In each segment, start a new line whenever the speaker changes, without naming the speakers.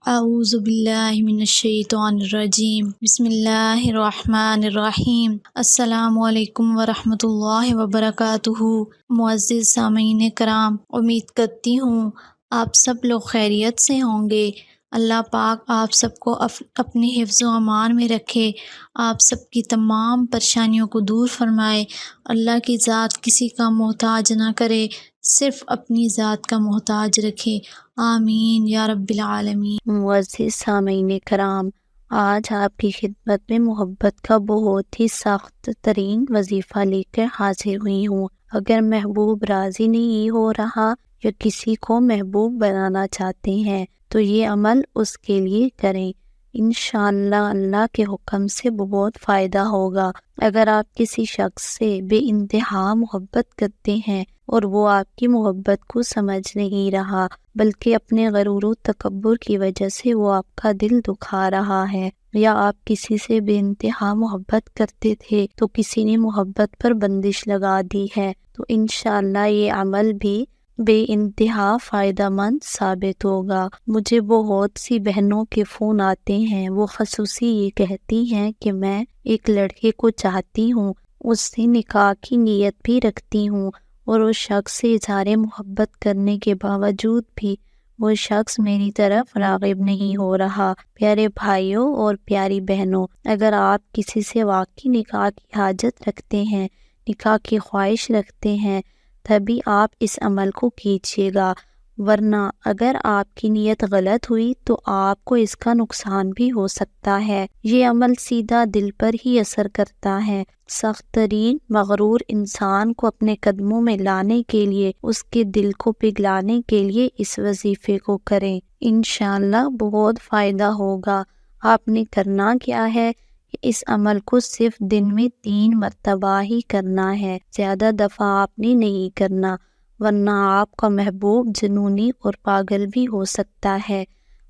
اعوذ باللہ من الشیطان الرجیم بسم اللہ الرحمن الرحیم السلام علیکم ورحمۃ اللہ وبرکاتہ۔ معزز سامعین کرام، امید کرتی ہوں آپ سب لوگ خیریت سے ہوں گے۔ اللہ پاک آپ سب کو اپنے حفظ و امان میں رکھے، آپ سب کی تمام پریشانیوں کو دور فرمائے۔ اللہ کی ذات کسی کا محتاج نہ کرے، صرف اپنی ذات کا محتاج رکھے، آمین یا رب العالمین۔
معزز سامعین کرام، آج آپ کی خدمت میں محبت کا بہت ہی سخت ترین وظیفہ لے کر حاضر ہوئی ہوں۔ اگر محبوب راضی نہیں ہو رہا یا کسی کو محبوب بنانا چاہتے ہیں تو یہ عمل اس کے لیے کریں، انشاءاللہ اللہ کے حکم سے بہت فائدہ ہوگا۔ اگر آپ کسی شخص سے بے انتہا محبت کرتے ہیں اور وہ آپ کی محبت کو سمجھ نہیں رہا بلکہ اپنے غرور و تکبر کی وجہ سے وہ آپ کا دل دکھا رہا ہے، یا آپ کسی سے بے انتہا محبت کرتے تھے تو کسی نے محبت پر بندش لگا دی ہے، تو انشاءاللہ یہ عمل بھی بے انتہا فائدہ مند ثابت ہوگا۔ مجھے بہت سی بہنوں کے فون آتے ہیں، وہ خصوصی یہ کہتی ہیں کہ میں ایک لڑکے کو چاہتی ہوں، اس سے نکاح کی نیت بھی رکھتی ہوں، اور اس شخص سے اظہار محبت کرنے کے باوجود بھی وہ شخص میری طرف راغب نہیں ہو رہا۔ پیارے بھائیوں اور پیاری بہنوں، اگر آپ کسی سے واقعی نکاح کی حاجت رکھتے ہیں، نکاح کی خواہش رکھتے ہیں، تبھی آپ اس عمل کو کیجیے گا، ورنہ اگر آپ کی نیت غلط ہوئی تو آپ کو اس کا نقصان بھی ہو سکتا ہے۔ یہ عمل سیدھا دل پر ہی اثر کرتا ہے۔ سخت ترین مغرور انسان کو اپنے قدموں میں لانے کے لیے، اس کے دل کو پگھلانے کے لیے اس وظیفے کو کریں، انشاءاللہ بہت فائدہ ہوگا۔ آپ نے کرنا کیا ہے کہ اس عمل کو صرف دن میں 3 مرتبہ ہی کرنا ہے، زیادہ دفعہ آپ نے نہیں کرنا، ورنہ آپ کا محبوب جنونی اور پاگل بھی ہو سکتا ہے۔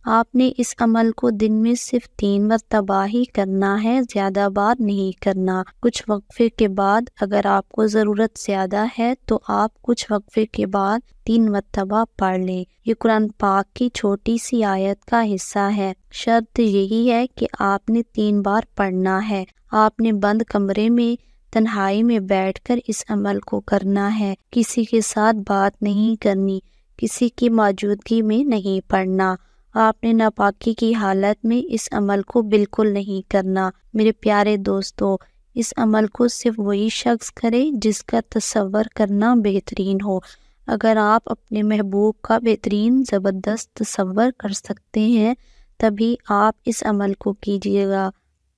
آپ نے اس عمل کو دن میں صرف 3 مرتبہ ہی کرنا ہے، زیادہ بار نہیں کرنا۔ کچھ وقفے کے بعد اگر آپ کو ضرورت زیادہ ہے تو آپ کچھ وقفے کے بعد 3 مرتبہ پڑھ لیں۔ یہ قرآن پاک کی چھوٹی سی آیت کا حصہ ہے۔ شرط یہی ہے کہ آپ نے 3 بار پڑھنا ہے۔ آپ نے بند کمرے میں تنہائی میں بیٹھ کر اس عمل کو کرنا ہے، کسی کے ساتھ بات نہیں کرنی، کسی کی موجودگی میں نہیں پڑھنا۔ آپ نے ناپاکی کی حالت میں اس عمل کو بالکل نہیں کرنا۔ میرے پیارے دوستو، اس عمل کو صرف وہی شخص کرے جس کا تصور کرنا بہترین ہو۔ اگر آپ اپنے محبوب کا بہترین زبردست تصور کر سکتے ہیں تبھی آپ اس عمل کو کیجیے گا۔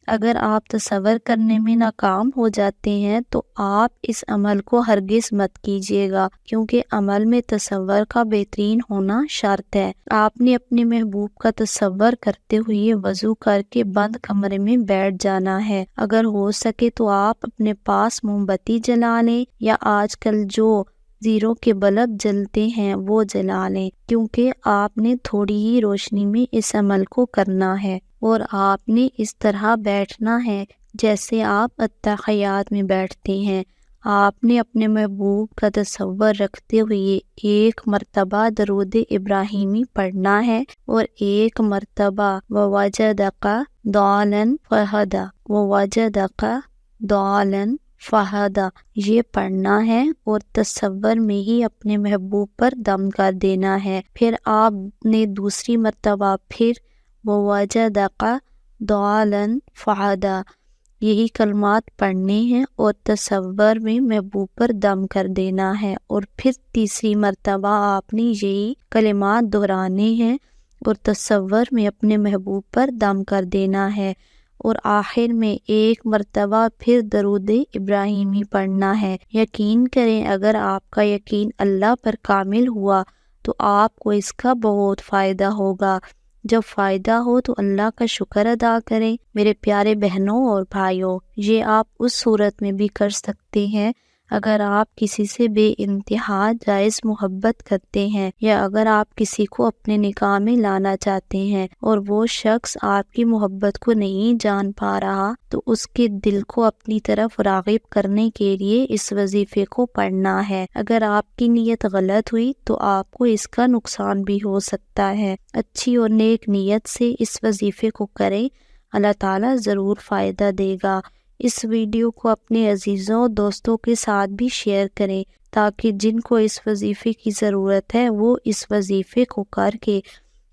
اگر آپ تصور کرنے میں ناکام ہو جاتے ہیں تو آپ اس عمل کو ہرگز مت کیجیے گا، کیونکہ عمل میں تصور کا بہترین ہونا شرط ہے۔ آپ نے اپنے محبوب کا تصور کرتے ہوئے وضو کر کے بند کمرے میں بیٹھ جانا ہے۔ اگر ہو سکے تو آپ اپنے پاس موم بتی جلا لیں، یا آج کل جو زیرو کے بلب جلتے ہیں وہ جلا لیں، کیونکہ آپ نے تھوڑی ہی روشنی میں اس عمل کو کرنا ہے، اور آپ نے اس طرح بیٹھنا ہے جیسے آپ اتحیات میں بیٹھتے ہیں۔ آپ نے اپنے محبوب کا تصور رکھتے ہوئے 1 مرتبہ درود ابراہیمی پڑھنا ہے، اور 1 مرتبہ وَوَجَدَكَ ضَالًّا فَهَدَىٰ وَوَجَدَكَ ضَالًّا فَهَدَىٰ یہ پڑھنا ہے، اور تصور میں ہی اپنے محبوب پر دم کر دینا ہے۔ پھر آپ نے دوسری مرتبہ پھر وَوَجَدَكَ ضَالًّا فَهَدَىٰ یہی کلمات پڑھنے ہیں اور تصور میں محبوب پر دم کر دینا ہے، اور پھر تیسری مرتبہ آپ نے یہی کلمات دہرانے ہیں اور تصور میں اپنے محبوب پر دم کر دینا ہے، اور آخر میں 1 مرتبہ پھر درود ابراہیمی پڑھنا ہے۔ یقین کریں اگر آپ کا یقین اللہ پر کامل ہوا تو آپ کو اس کا بہت فائدہ ہوگا۔ جب فائدہ ہو تو اللہ کا شکر ادا کریں۔ میرے پیارے بہنوں اور بھائیوں، یہ آپ اس صورت میں بھی کر سکتے ہیں اگر آپ کسی سے بے انتہا جائز محبت کرتے ہیں یا اگر آپ کسی کو اپنے نکاح میں لانا چاہتے ہیں اور وہ شخص آپ کی محبت کو نہیں جان پا رہا تو اس کے دل کو اپنی طرف راغب کرنے کے لیے اس وظیفے کو پڑھنا ہے۔ اگر آپ کی نیت غلط ہوئی تو آپ کو اس کا نقصان بھی ہو سکتا ہے۔ اچھی اور نیک نیت سے اس وظیفے کو کریں، اللہ تعالیٰ ضرور فائدہ دے گا۔ اس ویڈیو کو اپنے عزیزوں اور دوستوں کے ساتھ بھی شیئر کریں تاکہ جن کو اس وظیفے کی ضرورت ہے وہ اس وظیفے کو کر کے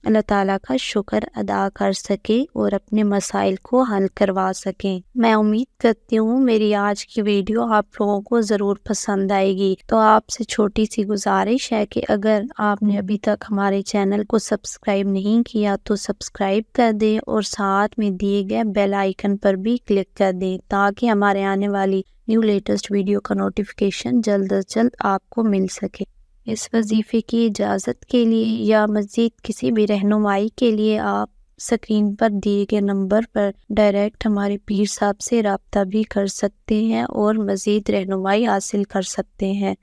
اللہ تعالیٰ کا شکر ادا کر سکیں اور اپنے مسائل کو حل کروا سکیں۔ میں امید کرتی ہوں میری آج کی ویڈیو آپ لوگوں کو ضرور پسند آئے گی۔ تو آپ سے چھوٹی سی گزارش ہے کہ اگر آپ نے ابھی تک ہمارے چینل کو سبسکرائب نہیں کیا تو سبسکرائب کر دیں اور ساتھ میں دیے گئے بیل آئیکن پر بھی کلک کر دیں تاکہ ہمارے آنے والی نیو لیٹسٹ ویڈیو کا نوٹیفیکیشن جلد از جلد آپ کو مل سکے۔ اس وظیفے کی اجازت کے لیے یا مزید کسی بھی رہنمائی کے لیے آپ اسکرین پر دیے گئے نمبر پر ڈائریکٹ ہمارے پیر صاحب سے رابطہ بھی کر سکتے ہیں اور مزید رہنمائی حاصل کر سکتے ہیں۔